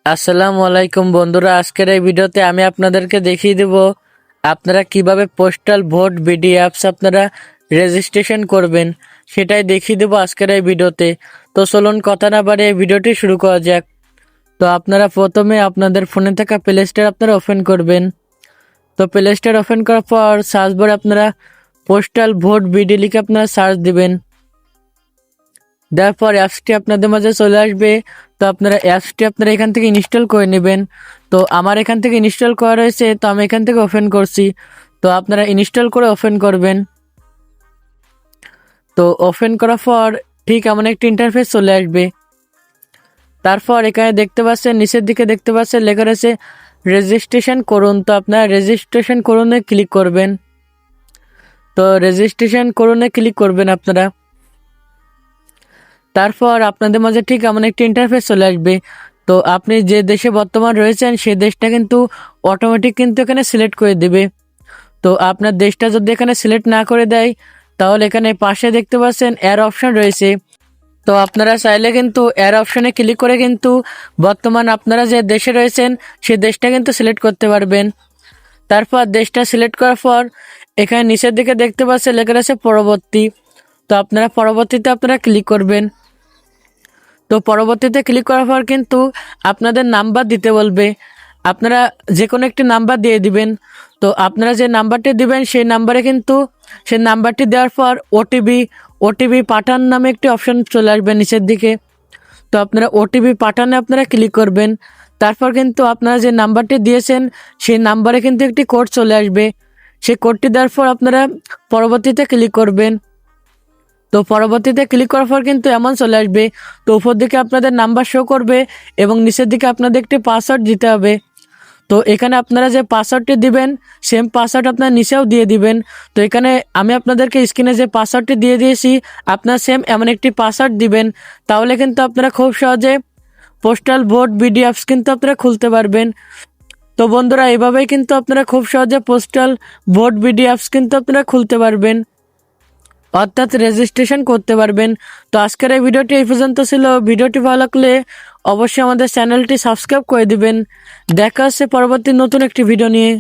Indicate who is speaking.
Speaker 1: আসসালামু আলাইকুম বন্ধুরা, আজকের এই ভিডিওতে আমি আপনাদেরকে দেখিয়ে দেব আপনারা কিভাবে পোস্টাল ভোট বিডি অ্যাপস আপনারা রেজিস্ট্রেশন করবেন, সেটাই দেখিয়ে দেব আজকের এই ভিডিওতে। তো চলুন কথা না বাড়িয়ে এই ভিডিওটি শুরু করা যাক। তো আপনারা প্রথমে আপনাদের ফোনে থাকা প্লে স্টোর আপনারা ওপেন করবেন। তো প্লে স্টোর ওপেন করার পর সার্চ বারে আপনারা পোস্টাল ভোট বিডি লিখে আপনারা সার্চ দিবেন। দেওয়ার পর অ্যাপসটি আপনাদের মাঝে চলে আসবে। তো আপনারা অ্যাপসটি আপনারা এখান থেকে ইনস্টল করে নেবেন। তো আমার এখান থেকে ইনস্টল করা রয়েছে, তো আমি এখান থেকে ওপেন করছি। তো আপনারা ইনস্টল করে ওপেন করবেন। তো ওপেন করার পর ঠিক এমন একটি ইন্টারফেস চলে আসবে। তারপর এখানে দেখতে পাচ্ছেন, নিচের দিকে দেখতে পাচ্ছেন লেখা রয়েছে রেজিস্ট্রেশন করুন। তো আপনারা রেজিস্ট্রেশন করুনে ক্লিক করবেন। তো রেজিস্ট্রেশন করুনে ক্লিক করবেন আপনারা। তারপর আপনাদের মাঝে ঠিক এমন একটি ইন্টারফেস চলে আসবে। তো আপনি যে দেশে বর্তমান রয়েছেন সেই দেশটা কিন্তু অটোমেটিক কিন্তু এখানে সিলেক্ট করে দেবে। তো আপনার দেশটা যদি এখানে সিলেক্ট না করে দেয়, তাহলে এখানে পাশে দেখতে পাচ্ছেন এর অপশন রয়েছে। তো আপনারা চাইলে কিন্তু এর অপশনে ক্লিক করে কিন্তু বর্তমান আপনারা যে দেশে রয়েছেন সেই দেশটা কিন্তু সিলেক্ট করতে পারবেন। তারপর দেশটা সিলেক্ট করার পর এখানে নিচের দিকে দেখতে পাচ্ছেন লেখা রয়েছে পরবর্তী। তো আপনারা পরবর্তীতে আপনারা ক্লিক করবেন। তো পরবর্তীতে ক্লিক করার পর কিন্তু আপনাদের নাম্বার দিতে বলবে। আপনারা যে কোনো একটি নাম্বার দিয়ে দিবেন। তো আপনারা যে নাম্বারটি দিবেন সেই নাম্বারে কিন্তু সেই নাম্বারটি দেওয়ার পর ওটিপি পাঠান নামে একটি অপশন চলে আসবে নিচের দিকে। তো আপনারা ওটিপি পাঠানে আপনারা ক্লিক করবেন। তারপর কিন্তু আপনারা যে নাম্বারটি দিয়েছেন সেই নাম্বারে কিন্তু একটি কোড চলে আসবে। সেই কোডটি দেওয়ার পর আপনারা পরবর্তীতে ক্লিক করবেন। তো পরবর্তীতে ক্লিক করার পর কিন্তু এমন চলে আসবে। তো উপর দিকে আপনাদের নাম্বার শো করবে এবং নিচের দিকে আপনাদের একটি পাসওয়ার্ড দিতে হবে। তো এখানে আপনারা যে পাসওয়ার্ডটি দিবেন সেম পাসওয়ার্ড আপনারা নিচেও দিয়ে দিবেন। তো এখানে আমি আপনাদেরকে স্ক্রিনে যে পাসওয়ার্ডটি দিয়ে দিয়েছি, আপনারা সেম এমন একটি পাসওয়ার্ড দিবেন। তাহলে কিন্তু আপনারা খুব সহজে পোস্টাল ভোট বিডি অ্যাপস কিন্তু আপনারা খুলতে পারবেন। তো বন্ধুরা, এভাবেই কিন্তু আপনারা খুব সহজে পোস্টাল ভোট বিডি অ্যাপস কিন্তু আপনারা খুলতে পারবেন, অর্থাৎ রেজিস্ট্রেশন করতে পারবেন। তো আজকের এই ভিডিওটি এই পর্যন্ত ছিল। ভিডিওটি ভালো লাগলে অবশ্যই আমাদের চ্যানেলটি সাবস্ক্রাইব করে দিবেন। দেখা হচ্ছে পরবর্তী নতুন একটি ভিডিও নিয়ে।